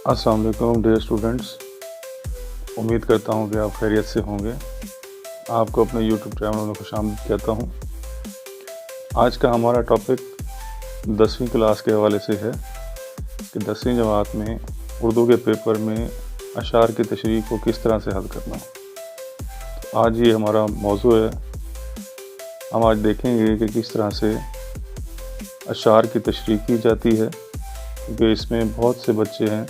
अस्सलाम वालेकुम dear students, उम्मीद करता हूँ कि आप खैरियत से होंगे। आपको अपने यूट्यूब चैनल में खुशामदीद कहता हूँ। आज का हमारा टॉपिक 10वीं क्लास के हवाले से है कि 10वीं जमात में उर्दू के पेपर में अशार की तशरीह को किस तरह से हल करना। तो आज ये हमारा मौजू है। हम आज देखेंगे कि किस तरह से अशार की तशरीह की जाती है, क्योंकि इसमें बहुत से बच्चे हैं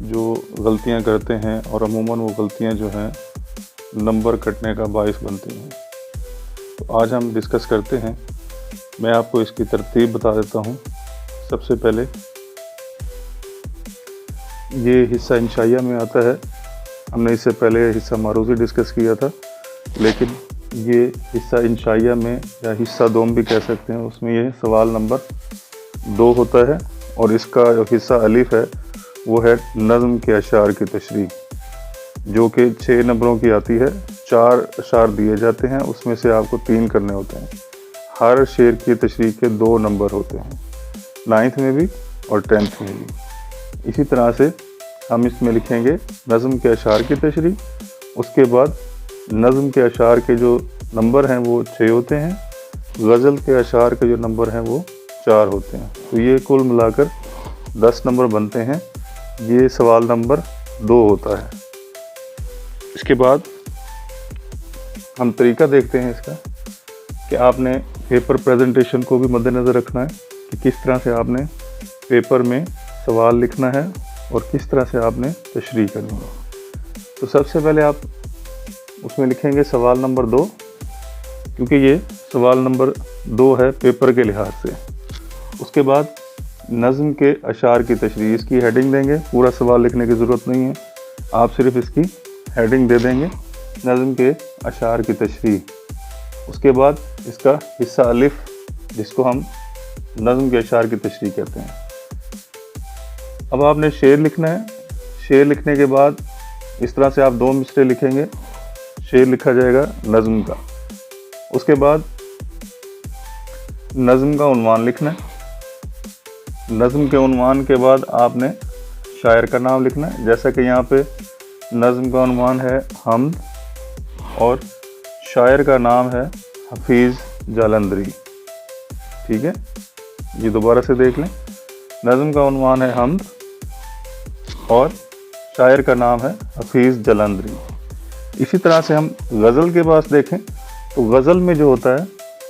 जो गलतियां करते हैं और अमूमन वो गलतियां जो हैं नंबर कटने का बाइस बनती हैं। तो आज हम डिस्कस करते हैं। मैं आपको इसकी तरतीब बता देता हूं। सबसे पहले ये हिस्सा इंशाइया में आता है। हमने इससे पहले हिस्सा मारूज़ी डिस्कस किया था, लेकिन ये हिस्सा इंशाइया में या हिस्सा दोम भी कह सकते हैं, उसमें ये सवाल नंबर 2 होता है और इसका जो हिस्सा अलिफ है वो है नज़्म के अशार की तशरीह, जो कि 6 नंबरों की आती है। 4 अशार दिए जाते हैं, उसमें से आपको 3 करने होते हैं। हर शेर की तशरीह के 2 नंबर होते हैं, 9th में भी और 10th में भी। इसी तरह से हम इसमें लिखेंगे नज़्म के अशार की तशरीह। उसके बाद नज़्म के अशार के जो नंबर हैं वो 6 होते हैं, गज़ल के अशार के जो नंबर हैं वो 4 होते हैं। तो ये कुल मिलाकर 10 नंबर बनते हैं। ये सवाल नंबर 2 होता है। इसके बाद हम तरीका देखते हैं इसका कि आपने पेपर प्रेजेंटेशन को भी मद्देनज़र रखना है कि किस तरह से आपने पेपर में सवाल लिखना है और किस तरह से आपने तशरीह करनी है। तो सबसे पहले आप उसमें लिखेंगे सवाल नंबर 2, क्योंकि ये सवाल नंबर 2 है पेपर के लिहाज से। उसके बाद नज़्म के अशार की तशरीह, इसकी हेडिंग देंगे। पूरा सवाल लिखने की ज़रूरत नहीं है, आप सिर्फ इसकी हेडिंग दे देंगे, नज़्म के अशार की तशरीह। उसके बाद इसका हिस्सा अलिफ, जिसको हम नज़्म के अशार की तशरीह कहते हैं। अब आपने शेर लिखना है। शेर लिखने के बाद इस तरह से आप 2 मिसरे लिखेंगे। शेर लिखा जाएगा नज़्म का। उसके बाद नज़्म का उन्वान लिखना है। नज़्म के उन्वान के बाद आपने शायर का नाम लिखना है। जैसा कि यहाँ पे नज़्म का उन्वान है हमद और शायर का नाम है हफीज़ जालंधरी। ठीक है, ये दोबारा से देख लें। नज़्म का उन्वान है हमद और शायर का नाम है हफीज़ जालंधरी। इसी तरह से हम गज़ल के पास देखें तो गज़ल में जो होता है,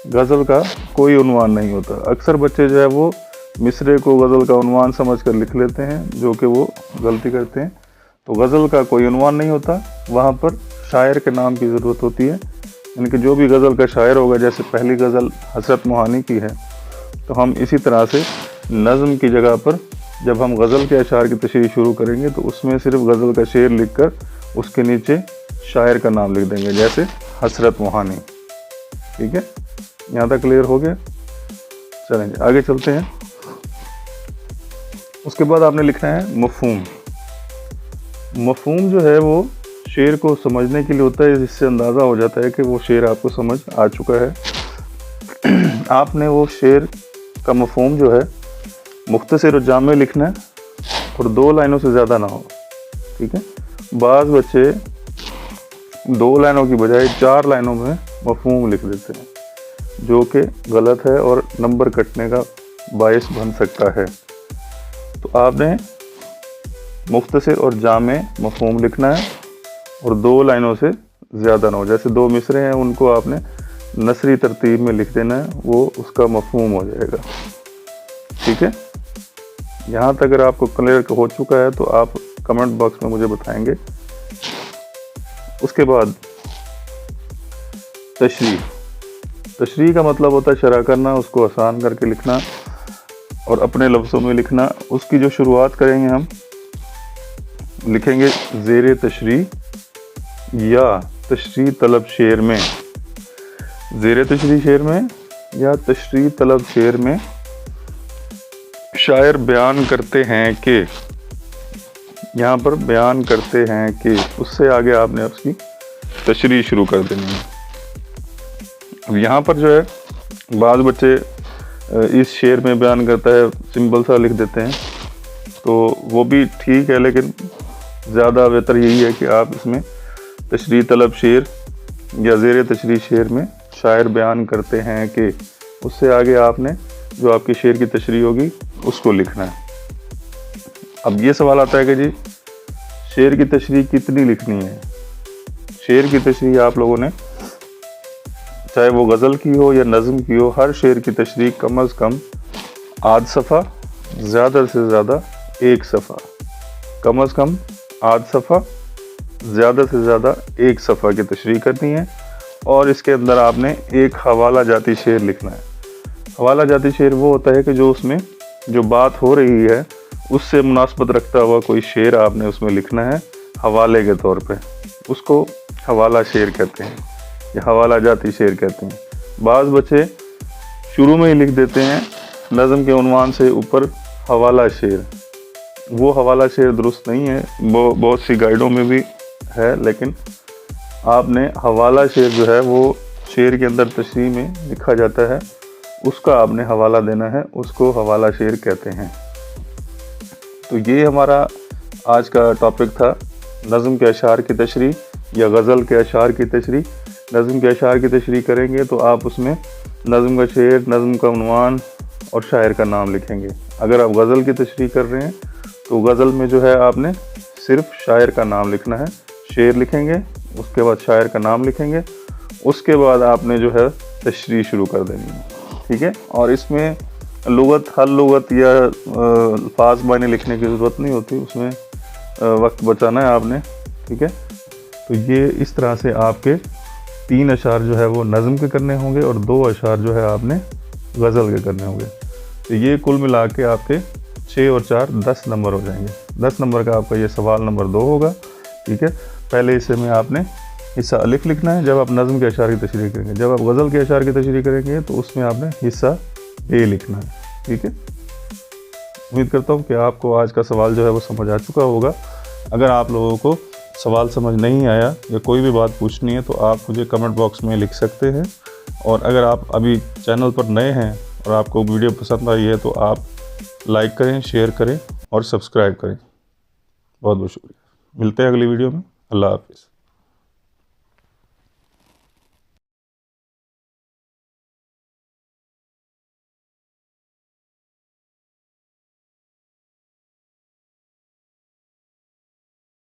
गज़ल का कोई उन्वान नहीं होता। अक्सर बच्चे जो है वो मिसरे को गज़ल का उन्वान समझ कर लिख लेते हैं, जो कि वो गलती करते हैं। तो गज़ल का कोई उन्वान नहीं होता, वहाँ पर शायर के नाम की ज़रूरत होती है। यानी कि जो भी गज़ल का शायर होगा, जैसे पहली गज़ल हज़रत मोहानी की है, तो हम इसी तरह से नज़्म की जगह पर जब हम गज़ल के अशार की तशरीह शुरू करेंगे तो उसमें सिर्फ गज़ल का शेर लिख कर उसके नीचे शायर का नाम लिख देंगे, जैसे हज़रत मोहानी। ठीक है, यहाँ तक क्लियर हो गया। चलेंगे आगे चलते हैं। उसके बाद आपने लिखना है मफ़हूम। मफ़हूम जो है वो शेर को समझने के लिए होता है, जिससे अंदाज़ा हो जाता है कि वो शेर आपको समझ आ चुका है। आपने वो शेर का मफ़हूम जो है मुख्तसर और जामे लिखना है और 2 लाइनों से ज़्यादा ना हो। ठीक है, बाज़ बच्चे 2 लाइनों की बजाय 4 लाइनों में मफ़हूम लिख देते हैं, जो कि गलत है और नंबर कटने का बायस बन सकता है। तो आपने मुख्तसर और जामे मफ़हूम लिखना है और 2 लाइनों से ज़्यादा ना हो। जैसे 2 मिसरे हैं, उनको आपने नसरी तरतीब में लिख देना है, वो उसका मफ़हूम हो जाएगा। ठीक है, यहाँ तक अगर आपको क्लियर हो चुका है तो आप कमेंट बॉक्स में मुझे बताएंगे। उसके बाद तशरीह। तशरीह का मतलब होता है शरह करना, उसको आसान करके लिखना और अपने लफ्ज़ों में लिखना। उसकी जो शुरुआत करेंगे, हम लिखेंगे ज़ेरे तशरीह या तशरीह तलब शेर में। ज़ेरे तशरीह शेर में या तशरीह तलब शेर में शायर बयान करते हैं कि, यहाँ पर बयान करते हैं कि, उससे आगे आपने उसकी तशरीह शुरू कर देनी है। अब यहाँ पर जो है बाज़ बच्चे इस शेर में बयान करता है सिंपल सा लिख देते हैं, تو وہ بھی ٹھیک ہے، لیکن زیادہ بہتر یہی ہے کہ آپ اس میں تشریح طلب شعر یا زیر تشریح شعر میں شاعر بیان کرتے ہیں کہ اس سے آگے آپ نے جو آپ کے شعر کی تشریح ہوگی اس کو لکھنا ہے۔ اب یہ سوال آتا ہے کہ جی شعر کی تشریح کتنی لکھنی ہے؟ شعر کی تشریح آپ لوگوں نے چاہے وہ غزل کی ہو یا نظم کی ہو، ہر شعر کی تشریح کم از کم آدھ صفحہ، زیادہ سے زیادہ 1 صفحہ، کم از کم آدھ صفحہ، زیادہ سے زیادہ 1 صفحہ کی تشریح کرنی ہے، اور اس کے اندر آپ نے ایک حوالہ جاتی شعر لکھنا ہے۔ حوالہ جاتی شعر وہ ہوتا ہے کہ جو اس میں جو بات ہو رہی ہے اس سے مناسبت رکھتا ہوا کوئی شعر آپ نے اس میں لکھنا ہے حوالے کے طور پہ، اس کو حوالہ شعر کہتے ہیں یا حوالہ جاتی شعر کہتے ہیں۔ بعض بچے شروع میں ہی لکھ دیتے ہیں نظم کے عنوان سے اوپر حوالہ شعر، وہ حوالہ شعر درست نہیں ہے، وہ بہت سی گائیڈوں میں بھی ہے، لیکن آپ نے حوالہ شعر جو ہے وہ شعر کے اندر تشریح میں لکھا جاتا ہے، اس کا آپ نے حوالہ دینا ہے، اس کو حوالہ شعر کہتے ہیں۔ تو یہ ہمارا آج کا ٹاپک تھا، نظم کے اشعار کی تشریح یا غزل کے اشعار کی تشریح۔ نظم کے اشعار کی تشریح کریں گے تو آپ اس میں نظم کا شعر، نظم کا عنوان اور شاعر کا نام لکھیں گے۔ اگر آپ غزل کی تشریح کر رہے ہیں تو غزل میں جو ہے آپ نے صرف شاعر کا نام لکھنا ہے، شعر لکھیں گے، اس کے بعد شاعر کا نام لکھیں گے، اس کے بعد آپ نے جو ہے تشریح شروع کر دینی ہے، ٹھیک ہے۔ اور اس میں ہر لغت یا الفاظ معنی لکھنے کی ضرورت نہیں ہوتی، اس میں وقت بچانا ہے آپ نے، ٹھیک ہے۔ تو یہ اس طرح سے آپ کے 3 اشعار جو ہے وہ نظم کے کرنے ہوں گے اور 2 اشعار جو ہے آپ نے غزل کے کرنے ہوں گے۔ تو یہ کل ملا کے آپ کے 6 اور 4 10 نمبر ہو جائیں گے۔ 10 نمبر کا آپ کا یہ سوال نمبر 2 ہوگا، ٹھیک ہے۔ پہلے حصے میں آپ نے حصہ الف لکھنا ہے جب آپ نظم کے اشعار کی تشریح کریں گے، جب آپ غزل کے اشعار کی تشریح کریں گے تو اس میں آپ نے حصہ اے لکھنا ہے، ٹھیک ہے۔ امید کرتا ہوں کہ آپ کو آج کا سوال جو ہے وہ سمجھ آ چکا ہوگا۔ اگر آپ لوگوں کو سوال سمجھ نہیں آیا یا کوئی بھی بات پوچھنی ہے تو آپ مجھے کمنٹ باکس میں لکھ سکتے ہیں، اور اگر آپ ابھی چینل پر نئے ہیں اور آپ کو ویڈیو پسند آئی ہے تو آپ لائک کریں، شیئر کریں اور سبسکرائب کریں۔ بہت بہت شکریہ، ملتے ہیں اگلی ویڈیو میں۔ اللہ حافظ۔